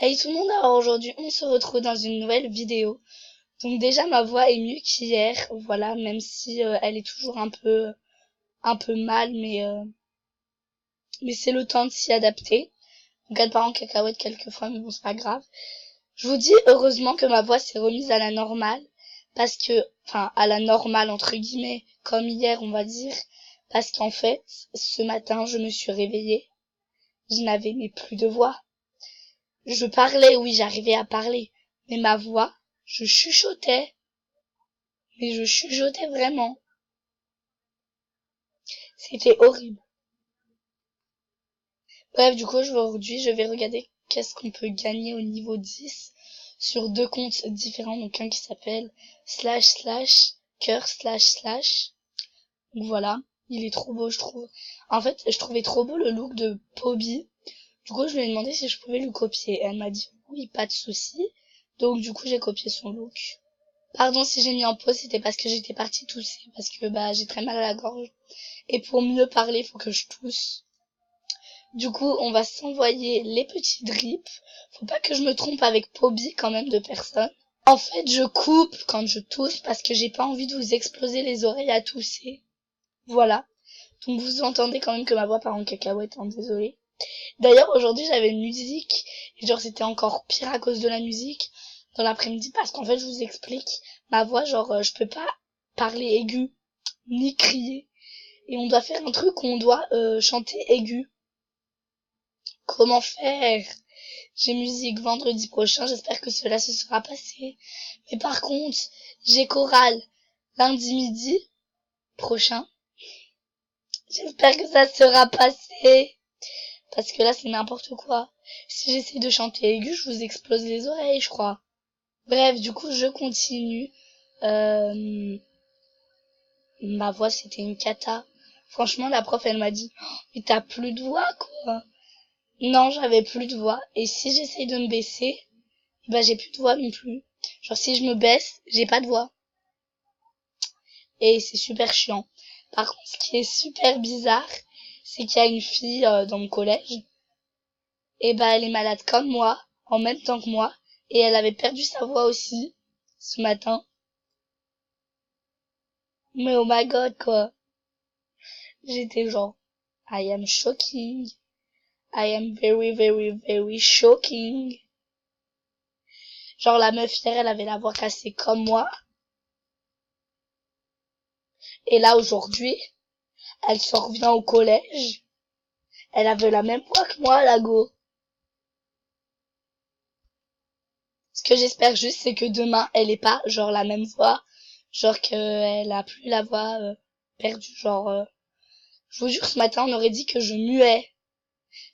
Hey tout le monde, alors aujourd'hui on se retrouve dans une nouvelle vidéo. Donc déjà ma voix est mieux qu'hier, voilà, même si elle est toujours un peu mal, mais c'est le temps de s'y adapter. Donc elle part en cacahuète quelquefois, mais bon c'est pas grave. Je vous dis heureusement que ma voix s'est remise à la normale, parce que, enfin à la normale entre guillemets, comme hier on va dire, parce qu'en fait ce matin je me suis réveillée, je n'avais mais plus de voix. Je parlais, oui, j'arrivais à parler, mais ma voix, je chuchotais, mais je chuchotais vraiment. C'était horrible. Bref, du coup, aujourd'hui, je vais regarder qu'est-ce qu'on peut gagner au niveau 10 sur deux comptes différents, donc un qui s'appelle slash slash cœur slash slash. Donc voilà, il est trop beau, je trouve. En fait, je trouvais trop beau le look de Poby. Du coup, je lui ai demandé si je pouvais le copier. Elle m'a dit oui, pas de souci. Donc du coup, j'ai copié son look. Pardon si j'ai mis en pause, c'était parce que j'étais partie tousser, parce que j'ai très mal à la gorge. Et pour mieux parler, il faut que je tousse. Du coup, on va s'envoyer les petits drips. Faut pas que je me trompe avec Poby quand même de personne. En fait, je coupe quand je tousse parce que j'ai pas envie de vous exploser les oreilles à tousser. Voilà. Donc vous entendez quand même que ma voix part en cacahuète, hein, désolée. D'ailleurs, aujourd'hui, j'avais une musique, et genre, c'était encore pire à cause de la musique, dans l'après-midi, parce qu'en fait, je vous explique, ma voix, genre, je peux pas parler aigu, ni crier, et on doit faire un truc où on doit chanter aigu. Comment faire? J'ai musique vendredi prochain, j'espère que cela se sera passé. Mais par contre, j'ai chorale lundi midi prochain, j'espère que ça sera passé. Parce que là, c'est n'importe quoi. Si j'essaie de chanter aigu, je vous explose les oreilles, je crois. Bref, du coup, je continue. Euh, Ma voix, c'était une cata. Franchement, la prof, elle m'a dit, oh, mais t'as plus de voix, quoi. Non, j'avais plus de voix. Et si j'essaye de me baisser, j'ai plus de voix non plus. Genre, si je me baisse, j'ai pas de voix. Et c'est super chiant. Par contre, ce qui est super bizarre, c'est qu'il y a une fille dans mon collège. Et elle est malade comme moi, en même temps que moi, et elle avait perdu sa voix aussi, ce matin. Mais oh my god, quoi. J'étais genre, I am shocking. I am very, very, very shocking. Genre, la meuf hier, elle avait la voix cassée comme moi. Et là, aujourd'hui, elle s'en revient au collège. Elle avait la même voix que moi, la go. Ce que j'espère juste, c'est que demain, elle ait pas, genre, la même voix. Genre qu'elle a plus la voix perdue, genre... Je vous jure, ce matin, on aurait dit que je muais.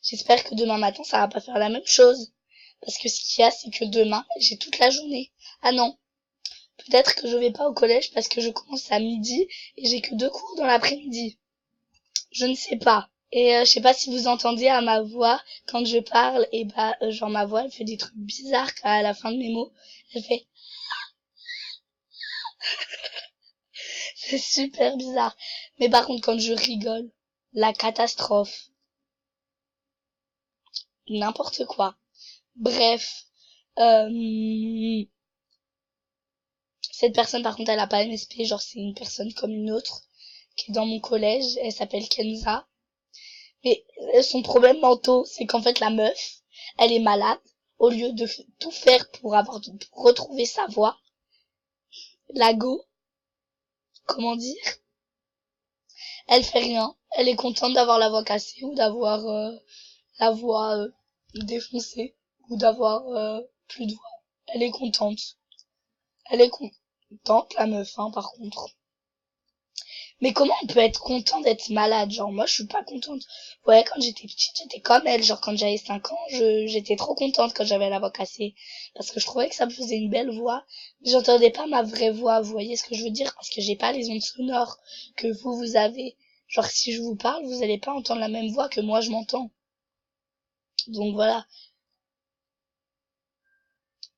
J'espère que demain matin, ça va pas faire la même chose. Parce que ce qu'il y a, c'est que demain, j'ai toute la journée. Ah non. Peut-être que je vais pas au collège parce que je commence à midi et j'ai que 2 cours dans l'après-midi. Je ne sais pas. Et je sais pas si vous entendez à ma voix quand je parle, et genre ma voix, elle fait des trucs bizarres à la fin de mes mots. Elle fait, c'est super bizarre. Mais par contre, quand je rigole, la catastrophe. N'importe quoi. Bref. Euh, Cette personne, par contre, elle a pas MSP, genre c'est une personne comme une autre qui est dans mon collège. Elle s'appelle Kenza. Mais son problème mentaux, c'est qu'en fait la meuf, elle est malade. Au lieu de tout faire pour retrouver sa voix, la go, comment dire, elle fait rien. Elle est contente d'avoir la voix cassée ou d'avoir la voix défoncée ou d'avoir plus de voix. Elle est contente. Elle est contente, la meuf, hein, par contre. Mais comment on peut être content d'être malade? Genre, moi, je suis pas contente. Ouais, quand j'étais petite, j'étais comme elle. Genre, quand j'avais 5 ans, j'étais trop contente quand j'avais la voix cassée. Parce que je trouvais que ça me faisait une belle voix. Mais j'entendais pas ma vraie voix. Vous voyez ce que je veux dire? Parce que j'ai pas les ondes sonores que vous avez. Genre, si je vous parle, vous allez pas entendre la même voix que moi, je m'entends. Donc voilà.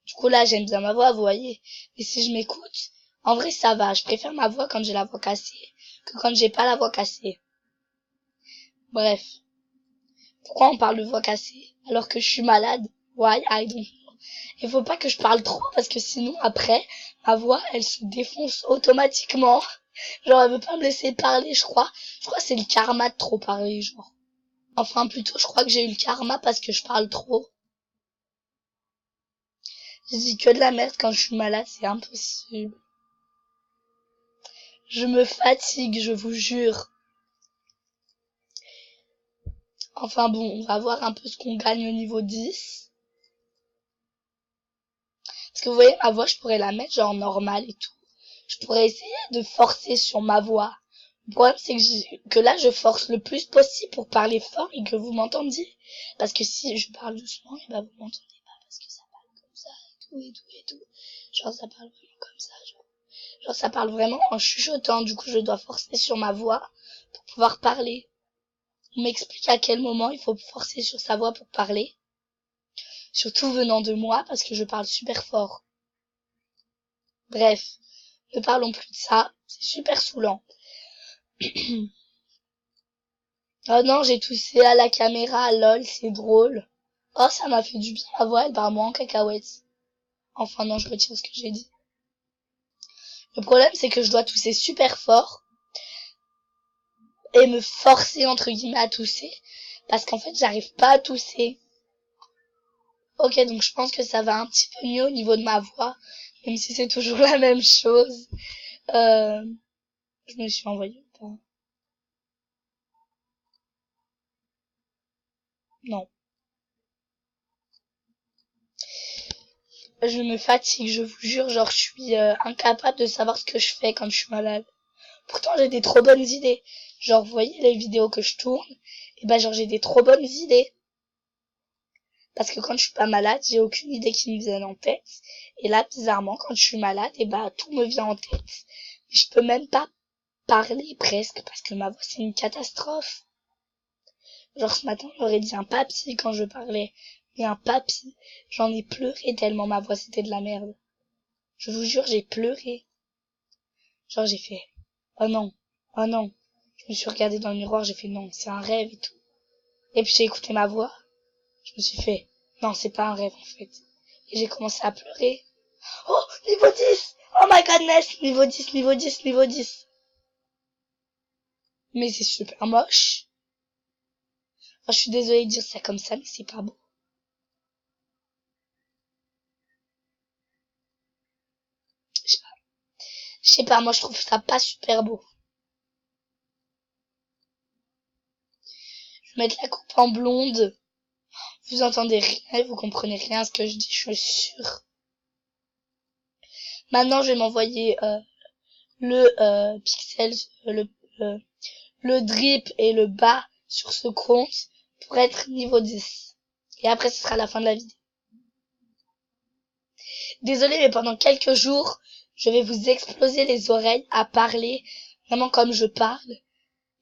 Du coup, là, j'aime bien ma voix, vous voyez. Mais si je m'écoute, en vrai, ça va. Je préfère ma voix quand j'ai la voix cassée que quand j'ai pas la voix cassée. Bref. Pourquoi on parle de voix cassée alors que je suis malade? Why? I don't know. Il faut pas que je parle trop parce que sinon après, ma voix, elle se défonce automatiquement. Genre, elle veut pas me laisser parler, je crois. Je crois que c'est le karma de trop parler, genre. Enfin, plutôt, je crois que j'ai eu le karma parce que je parle trop. Je dis que de la merde quand je suis malade, c'est impossible. Je me fatigue, je vous jure. Enfin bon, on va voir un peu ce qu'on gagne au niveau 10. Parce que vous voyez, ma voix, je pourrais la mettre genre normale et tout. Je pourrais essayer de forcer sur ma voix. Le problème, c'est que là, je force le plus possible pour parler fort et que vous m'entendiez. Parce que si je parle doucement, et ben vous m'entendez pas parce que ça parle comme ça et tout et tout et tout. Genre, ça parle vraiment comme ça, genre ça parle vraiment en chuchotant. Du coup, je dois forcer sur ma voix pour pouvoir parler. On m'explique à quel moment il faut forcer sur sa voix pour parler. Surtout venant de moi parce que je parle super fort. Bref, ne parlons plus de ça. C'est super saoulant. Oh non, j'ai toussé à la caméra, lol, c'est drôle. Oh, ça m'a fait du bien, ma voix, elle part moins en cacahuète. Enfin non, je retire ce que j'ai dit. Le problème, c'est que je dois tousser super fort et me forcer, entre guillemets, à tousser. Parce qu'en fait, j'arrive pas à tousser. Ok, donc je pense que ça va un petit peu mieux au niveau de ma voix. Même si c'est toujours la même chose. Euh, je me suis envoyé ou pas? Non. Je me fatigue, je vous jure, genre je suis incapable de savoir ce que je fais quand je suis malade. Pourtant j'ai des trop bonnes idées. Genre vous voyez les vidéos que je tourne, et ben genre j'ai des trop bonnes idées. Parce que quand je suis pas malade, j'ai aucune idée qui me vienne en tête. Et là, bizarrement, quand je suis malade, et ben tout me vient en tête. Mais je peux même pas parler presque parce que ma voix c'est une catastrophe. Genre ce matin, j'aurais dit un papy quand je parlais. Mais un papy, j'en ai pleuré tellement ma voix c'était de la merde. Je vous jure, j'ai pleuré. Genre j'ai fait oh non, oh non. Je me suis regardée dans le miroir, j'ai fait non, c'est un rêve et tout. Et puis j'ai écouté ma voix, je me suis fait non, c'est pas un rêve en fait. Et j'ai commencé à pleurer. Oh, niveau 10. Oh my godness, niveau 10, niveau 10, niveau 10. Mais c'est super moche. Enfin, je suis désolée de dire ça comme ça, mais c'est pas beau. Je sais pas, je sais pas, moi je trouve ça pas super beau. Je vais mettre la coupe en blonde. Vous entendez rien, vous comprenez rien à ce que je dis, je suis sûre. Maintenant, je vais m'envoyer le pixel, euh, le drip et le bas sur ce compte pour être niveau 10. Et après, ce sera la fin de la vidéo. Désolée, mais pendant quelques jours, je vais vous exploser les oreilles à parler, vraiment comme je parle.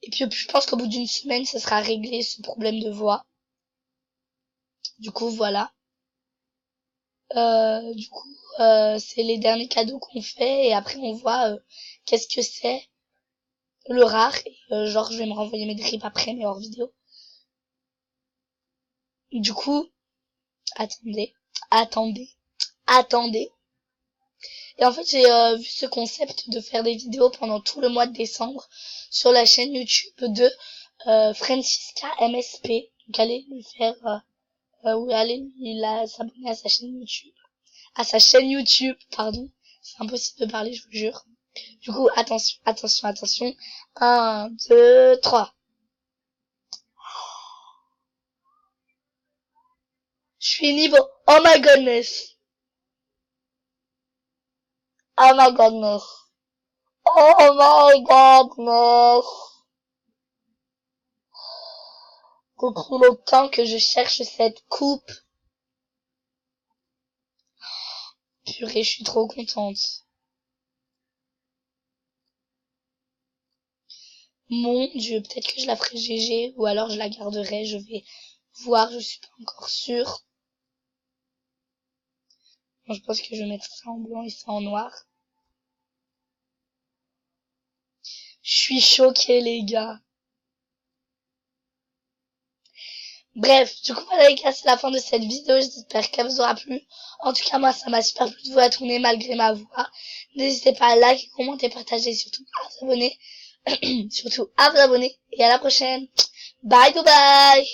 Et puis, je pense qu'au bout d'une semaine, ça sera réglé, ce problème de voix. Du coup, voilà. Du coup, c'est les derniers cadeaux qu'on fait et après on voit qu'est-ce que c'est le rare. Et, genre, je vais me renvoyer mes drips après, mais hors vidéo. Du coup, attendez, attendez, attendez. Et en fait, j'ai vu ce concept de faire des vidéos pendant tout le mois de décembre sur la chaîne YouTube de Francisca MSP. Donc allez lui faire, ou allez s'abonner à sa chaîne YouTube. À sa chaîne YouTube, pardon. C'est impossible de parler, je vous jure. Du coup, attention, attention, attention. 1, 2, 3. Je suis niveau... Oh my goodness. Oh my goodness. Oh my goodness. Depuis le temps que je cherche cette coupe. Purée, je suis trop contente. Mon Dieu, peut-être que je la ferai GG ou alors je la garderai. Je vais voir, je suis pas encore sûre. Bon, je pense que je vais mettre ça en blanc et ça en noir. Je suis choquée, les gars. Bref, du coup, voilà les gars, c'est la fin de cette vidéo. J'espère qu'elle vous aura plu. En tout cas, moi, ça m'a super plu de vous la tourner malgré ma voix. N'hésitez pas à liker, commenter, partager, surtout à vous abonner. Surtout à vous abonner. Et à la prochaine. Bye, bye, bye.